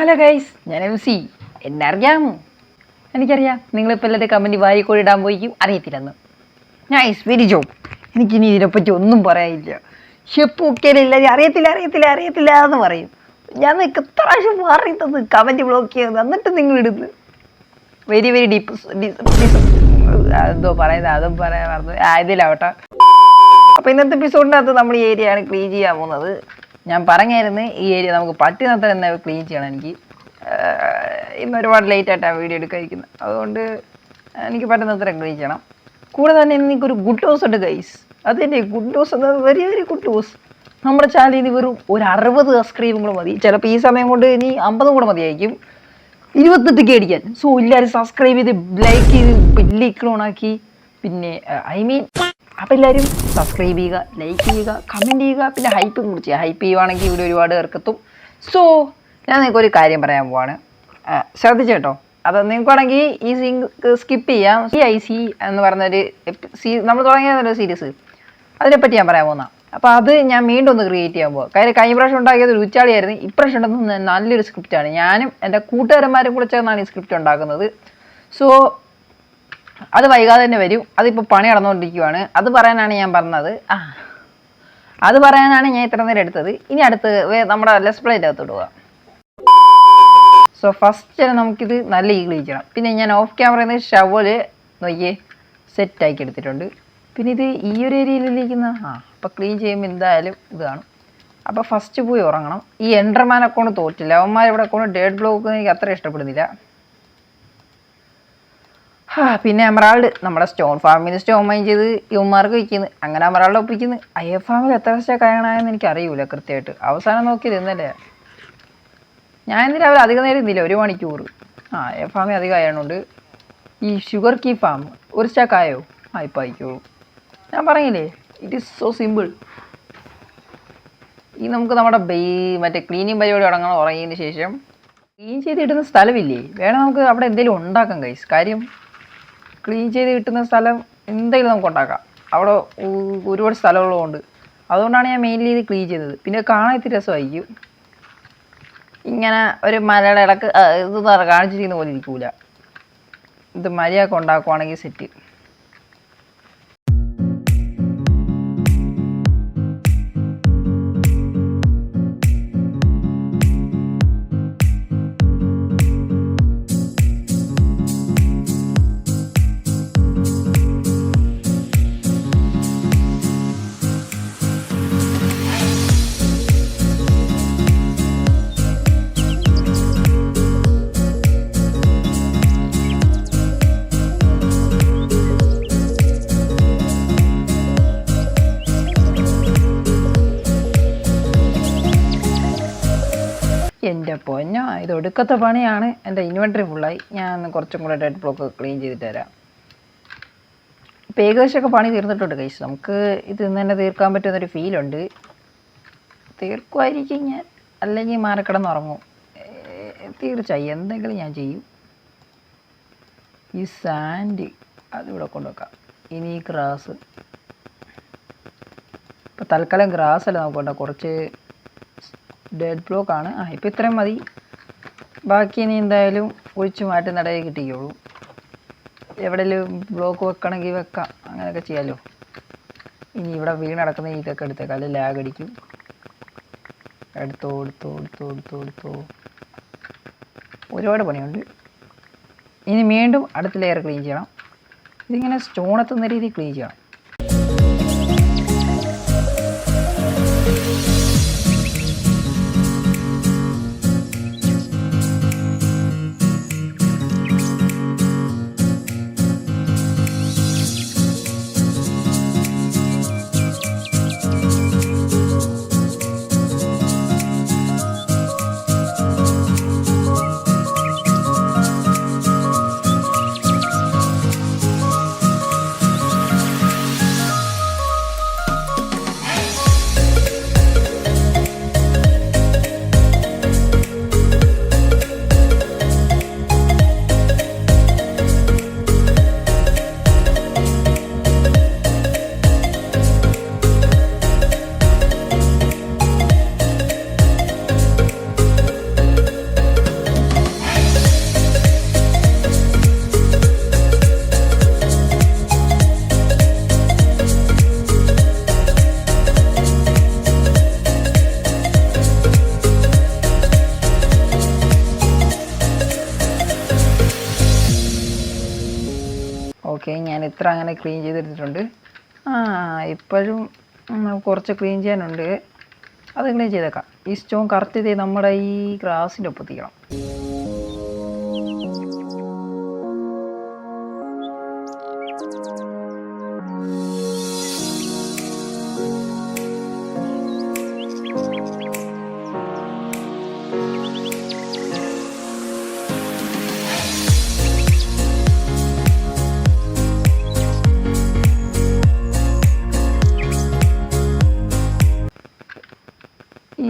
Hello guys, ഞാൻ MC. എന്നെ അറിയാമോ? എനിക്കറിയാം. നിങ്ങളിപ്പോൾ എല്ലാവരും കമൻറ്റ് വാരിക്കോടി ഇടാൻ പോയിക്കും അറിയത്തില്ലെന്ന്. ഞാൻ വെരി ജോബ്. എനിക്കിനി ഇതിനെപ്പറ്റി ഒന്നും പറയാനില്ല. ഷെപ്പ് ഒക്കെയില്ല, അറിയത്തില്ല എന്ന് പറയും. ഞാൻ നിങ്ങൾക്ക് എത്ര പ്രാവശ്യം പറയുന്നത് കമൻറ്റ് ബ്ലോക്ക് ചെയ്യുന്നത്, എന്നിട്ട് നിങ്ങളിടുന്നു വെരി ഡീപ്പ് എന്തോ പറയുന്നത്, അതും പറയാൻ പറഞ്ഞു ഇതിലാവട്ടെ. അപ്പോൾ ഇന്നത്തെ എപ്പിസോഡിനകത്ത് നമ്മൾ ഈ ഏരിയയാണ് ക്ലീൻ ചെയ്യാൻ പോകുന്നത്. ഞാൻ പറഞ്ഞായിരുന്നു ഈ ഏരിയ നമുക്ക് പറ്റുന്നത്ര തന്നെ ക്ലീൻ ചെയ്യണം. എനിക്ക് ഇന്ന് ഒരുപാട് ലേറ്റായിട്ടാണ് വീഡിയോ എടുക്കാതിരിക്കുന്നത്, അതുകൊണ്ട് എനിക്ക് പറ്റുന്നത്ര ക്ലീൻ ചെയ്യണം. കൂടെ തന്നെ എനിക്കൊരു ഗുഡ് ന്യൂസ് ഉണ്ട് ഗൈസ്. അതെന്നെ ഗുഡ് ന്യൂസ് എന്നത് വെരി ഗുഡ് ന്യൂസ്. നമ്മുടെ ചാനലിൽ നിന്ന് വെറും ഒരു 60 സബ്സ്ക്രൈബും കൂടെ മതി. ചിലപ്പോൾ ഈ സമയം കൊണ്ട് ഇനി 50 കൂടെ മതിയായിരിക്കും 28 അടിക്കാൻ. സോ എല്ലാവരും സബ്സ്ക്രൈബ് ചെയ്ത് ലൈക്ക് ചെയ്ത് ബെല്ലൈക്കൺ ഓണാക്കി. പിന്നെ അപ്പോൾ എല്ലാവരും സബ്സ്ക്രൈബ് ചെയ്യുക, ലൈക്ക് ചെയ്യുക, കമൻറ്റ് ചെയ്യുക, പിന്നെ ഹൈപ്പും കൂടി ചെയ്യുക. ഹൈപ്പ് ചെയ്യുവാണെങ്കിൽ ഇവിടെ ഒരുപാട് പേർക്കെത്തും. സോ ഞാൻ നിങ്ങൾക്കൊരു കാര്യം പറയാൻ പോവാണ്, ശ്രദ്ധിച്ചേട്ടോ. അത് നിങ്ങൾക്കാണെങ്കിൽ ഈ സ്കിപ്പ് ചെയ്യാം. CIC എന്ന് പറഞ്ഞൊരു നമ്മൾ തുടങ്ങിയ സീരീസ്, അതിനെപ്പറ്റി ഞാൻ പറയാൻ പോകുന്ന. അപ്പോൾ അത് ഞാൻ വീണ്ടും ഒന്ന് ക്രിയേറ്റ് ചെയ്യാൻ പോകാം. കാര്യം കഴിഞ്ഞ പ്രാവശ്യം ഉണ്ടാക്കിയത് ഒരു ഉച്ചാളിയായിരുന്നു. ഇപ്രാവശ്യം ഉണ്ടെന്ന് നല്ലൊരു സ്ക്രിപ്റ്റാണ്. ഞാനും എൻ്റെ കൂട്ടുകാരന്മാരും കൂടെ ചേർന്നാണ് ഈ സ്ക്രിപ്റ്റ് ഉണ്ടാക്കുന്നത്. സോ അത് വൈകാതെ തന്നെ വരും. അതിപ്പോൾ പണി നടന്നുകൊണ്ടിരിക്കുകയാണ്. അത് പറയാനാണ് ഞാൻ പറഞ്ഞത്. അത് പറയാനാണ് ഞാൻ ഇത്ര നേരം എടുത്തത്. ഇനി അടുത്ത് നമ്മുടെ ലെസ് പ്ലേൻ്റെ അകത്തോട്ട് പോകാം. സോ ഫസ്റ്റ് നമുക്കിത് നല്ല ക്ലീൻ ചെയ്യണം. പിന്നെ ഞാൻ ഓഫ് ക്യാമറയിൽ നിന്ന് ഷവല് നോക്കിയേ സെറ്റാക്കി എടുത്തിട്ടുണ്ട്. പിന്നെ ഇത് ഈ ഒരു ഏരിയയിലിരിക്കുന്ന അപ്പോൾ ക്ലീൻ ചെയ്യുമ്പോൾ എന്തായാലും ഇത് കാണും. അപ്പോൾ ഫസ്റ്റ് പോയി ഉറങ്ങണം. ഈ എൻഡർമാൻ അക്കൗണ്ട് തോറ്റില്ല. അവന്മാർ ഇവിടെ അക്കൗണ്ട് ഡേഡ് ബ്ലോക്ക് എനിക്ക് അത്ര ഇഷ്ടപ്പെടുന്നില്ല. പിന്നെ എമറാൾഡ് നമ്മുടെ സ്റ്റോൺ ഫാമിൽ സ്റ്റോൺ മൈൻ ചെയ്ത് യുവന്മാർക്ക് വയ്ക്കുന്നു. അങ്ങനെ എമറാൾഡ് ഒപ്പിക്കുന്നു. IF ഫാമിൽ എത്ര വർഷം കഴിയണമെന്ന് എനിക്ക് അറിയൂല കൃത്യമായിട്ട്. അവസാനം നോക്കിയത് ഇന്നല്ലേ. ഞാൻ ഇന്ന് രാവിലെ അധികം നേരം ഇന്നില്ല, 1 മണിക്കൂർ. IF ഫാമിൽ അധികം ആയതുകൊണ്ട്. ഈ ഷുഗർ കീ ഫാം ഒരു സ്റ്റാക്കായോ? ഇപ്പോൾ ആയിക്കോളൂ. ഞാൻ പറഞ്ഞില്ലേ, ഇറ്റ് ഈസ് സോ സിമ്പിൾ. ഈ നമുക്ക് നമ്മുടെ മറ്റേ ക്ലീനിങ് പരിപാടി തുടങ്ങണം. ഉറങ്ങിയതിന് ശേഷം ക്ലീൻ ചെയ്ത് കിട്ടുന്ന സ്ഥലമില്ലേ, വേണം നമുക്ക് അവിടെ എന്തെങ്കിലും ഉണ്ടാക്കാം ഗൈസ്. കാര്യം ക്ലീൻ ചെയ്ത് കിട്ടുന്ന സ്ഥലം എന്തെങ്കിലും നമുക്ക് ഉണ്ടാക്കാം. അവിടെ ഒരുപാട് സ്ഥലങ്ങളുണ്ട്. അതുകൊണ്ടാണ് ഞാൻ മെയിൻലി ഇത് ക്ലീൻ ചെയ്തത്. പിന്നെ കാണാൻ ഇത്തിരി രസമായിരിക്കും. ഇങ്ങനെ ഒരു മലയുടെ ഇടക്ക് ഇത് കാണിച്ചിരിക്കുന്ന പോലെ ഇരിക്കൂല. ഇത് മര്യാദക്ക് ഉണ്ടാക്കുവാണെങ്കിൽ സെറ്റ്. എൻ്റെ പൊന്നോ, ഇത് ഒടുക്കത്തെ പണിയാണ്. എൻ്റെ ഇൻവെൻറ്ററി ഫുള്ളായി. ഞാൻ കുറച്ചും കൂടെ ഡെഡ് ബ്ലോക്ക് ക്ലീൻ ചെയ്തിട്ട് തരാം. ഇപ്പോൾ ഏകദേശമൊക്കെ പണി തീർന്നിട്ടുണ്ട് ഗൈസ്. നമുക്ക് ഇത് ഇന്ന് തന്നെ തീർക്കാൻ പറ്റുന്നൊരു ഫീലുണ്ട്. തീർക്കുമായിരിക്കും ഞാൻ, അല്ലെങ്കിൽ മാറിക്കിടന്നുറങ്ങും. തീർച്ചയായും എന്തെങ്കിലും ഞാൻ ചെയ്യും. ഈ സാൻഡ് അതിവിടെ കൊണ്ടുവെക്കാം. ഇനി ഈ ഗ്രാസ്, ഇപ്പോൾ തൽക്കാലം ഗ്രാസ് അല്ല നമുക്ക് കുറച്ച് ഡെഡ് ബ്ലോക്ക് ആണ്. ഇപ്പോൾ ഇത്രയും മതി. ബാക്കി ഇനി എന്തായാലും ഒഴിച്ച് മാറ്റി നടയിൽ കിട്ടിക്കോളൂ. എവിടെയെങ്കിലും ബ്ലോക്ക് വെക്കണമെങ്കിൽ വെക്കാം, അങ്ങനെയൊക്കെ ചെയ്യാമല്ലോ. ഇനി ഇവിടെ വീണടക്കുന്ന ഇതൊക്കെ എടുത്തേക്കാം, അല്ലെങ്കിൽ ലാഗ് അടിക്കും. എടുത്തോ ഒരുപാട് പണിയുണ്ട്. ഇനി വീണ്ടും അടുത്ത ലെയർ ക്ലീൻ ചെയ്യണം. ഇതിങ്ങനെ സ്റ്റോൺ എത്തുന്ന രീതിയിൽ ക്ലീൻ ചെയ്യണം. ഓക്കെ, ഞാൻ ഇത്ര അങ്ങനെ ക്ലീൻ ചെയ്തെടുത്തിട്ടുണ്ട്. ഇപ്പോഴും കുറച്ച് ക്ലീൻ ചെയ്യാനുണ്ട്, അത് ക്ലീൻ ചെയ്തേക്കാം. ഈ സ്റ്റോൺ കറക്റ്റ് ചെയ്ത് നമ്മുടെ ഈ ഗ്ലാസിൻ്റെ ഒപ്പത്തിക്കണം.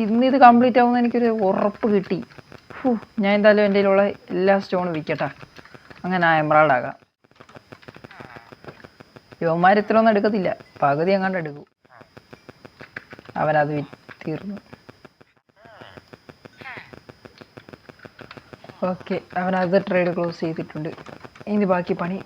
ഇന്നിത് കംപ്ലീറ്റ് ആവുമെന്ന് എനിക്കൊരു ഉറപ്പ് കിട്ടി. ഞാൻ എന്തായാലും എൻ്റെ കയ്യിലുള്ള എല്ലാ സ്റ്റോണും വിൽക്കട്ടെ, അങ്ങനെ എമറാൾഡ് ആകാം. യുവന്മാർ ഇത്ര ഒന്നും എടുക്കത്തില്ല, പകുതി എങ്ങാണ്ട് എടുക്കും. അവനത് തീർന്നു. ഓക്കെ, അവനത് ട്രേഡ് ക്ലോസ് ചെയ്തിട്ടുണ്ട്. ഇനി ബാക്കി പണി.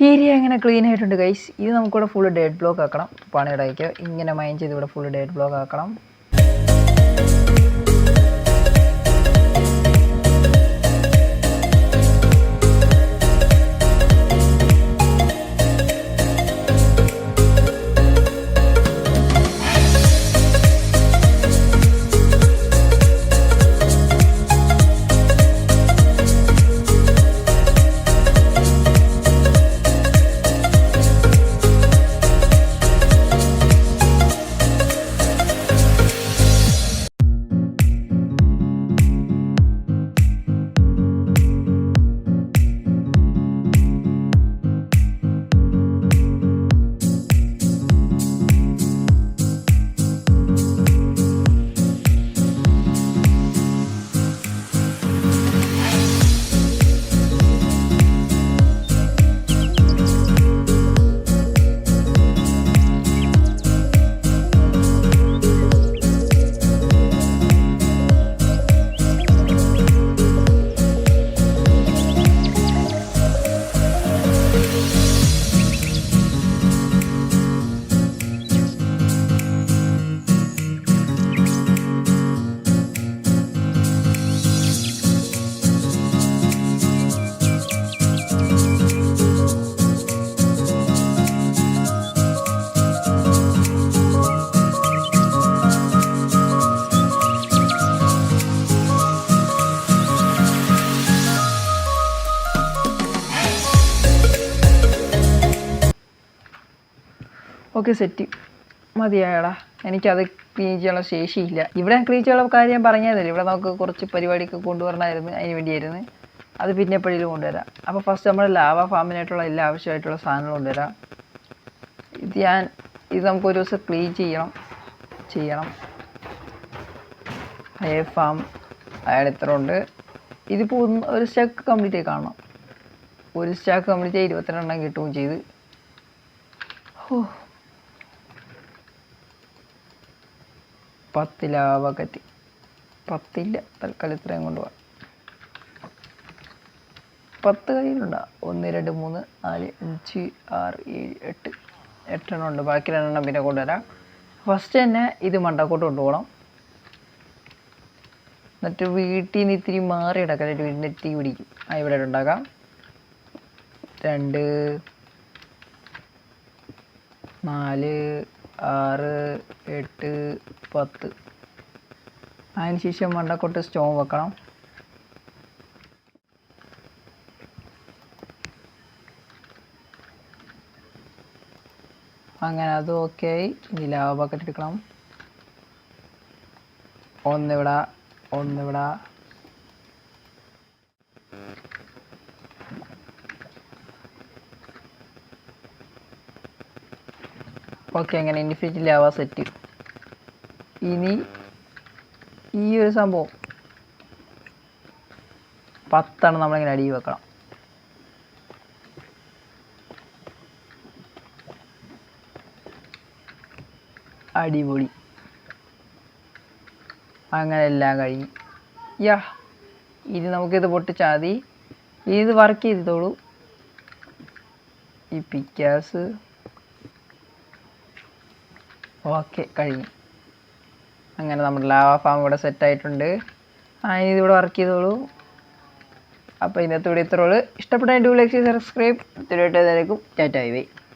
ഏരിയ അങ്ങനെ ക്ലീൻ ആയിട്ടുണ്ട് ഗൈസ്. ഇത് നമുക്കിവിടെ ഫുള്ള് ഡെഡ് ബ്ലോക്ക് ആക്കണം. പണിയിടയ്ക്ക് ഇങ്ങനെ മൈൻ ചെയ്ത് ഇവിടെ ഫുള്ള് ഡെഡ് ബ്ലോക്ക് ആക്കണം. ഓക്കെ, സെറ്റ് മതിയായടാ. എനിക്കത് ക്ലീൻ ചെയ്യാനുള്ള ശേഷിയില്ല. ഇവിടെ ക്ലീൻ ചെയ്യാനുള്ള കാര്യം ഞാൻ പറഞ്ഞതല്ലേ, ഇവിടെ നമുക്ക് കുറച്ച് പരിപാടിയൊക്കെ കൊണ്ടുവരണമായിരുന്നു, അതിന് വേണ്ടിയായിരുന്നു. അത് പിന്നെ എപ്പോഴും കൊണ്ടുവരാം. അപ്പോൾ ഫസ്റ്റ് നമ്മൾ ലാവ ഫാമിനായിട്ടുള്ള എല്ലാ ആവശ്യമായിട്ടുള്ള സാധനങ്ങൾ കൊണ്ടുവരാം. ഇത് നമുക്കൊരു ദിവസം ക്ലീൻ ചെയ്യണം. ഫാം അയാൾ ഇത്ര ഉണ്ട്. ഇതിപ്പോൾ ഒരു സ്റ്റാക്ക് കംപ്ലീറ്റ് ആയി കാണണം. ഒരു സ്റ്റാക്ക് കംപ്ലീറ്റ് ആയി 22 കിട്ടുകയും ചെയ്ത്. 10 ലാവ കറ്റി, 10 തൽക്കാലം ഇത്രയും കൊണ്ടുപോകാം. 10 കയ്യിലുണ്ടോ? 1 2 3 4 5 6 7 8 ഉണ്ട്. ബാക്കി 2 പിന്നെ കൊണ്ടുവരാം. ഫസ്റ്റ് തന്നെ ഇത് മണ്ടക്കോട്ട് കൊണ്ടുപോകണം. എന്നിട്ട് വീട്ടിൽ നിന്ന് ഇത്തിരി മാറി ഇടക്കാം, വീടിൻ്റെ തീ പിടിക്കും. ഇവിടെ ഉണ്ടാക്കാം. 2 4 6 8 10. അതിന് ശേഷം മണ്ടക്കോട്ട് സ്റ്റോൺ വെക്കണം. അങ്ങനെ അത് ഓക്കെ ആയി. ഇനി ലാവ ബക്കറ്റ് എടുക്കണം. ഒന്നിവിടെ. ഓക്കെ, അങ്ങനെ ഇൻഫിനിറ്റി ലാവ സെറ്റ്. ഇനി ഈ ഒരു സംഭവം 10 നമ്മളിങ്ങനെ അടിയിൽ വെക്കണം. അടിപൊളി. അങ്ങനെ എല്ലാം കഴിഞ്ഞു. ഇനി നമുക്കിത് പൊട്ടിച്ചാൽ മതി. ഇത് വർക്ക് ചെയ്തോളൂ. ഈ പിക്കാസ് ഓക്കെ കഴിഞ്ഞു. അങ്ങനെ നമ്മുടെ ലാവ ഫാം ഇവിടെ സെറ്റായിട്ടുണ്ട്. ഇതിവിടെ വർക്ക് ചെയ്തോളൂ. അപ്പോൾ ഇന്നത്തെ വീഡിയോ ഇത്രയുള്ളൂ. ഇഷ്ടപ്പെട്ട like, subscribe. Tata bye bye.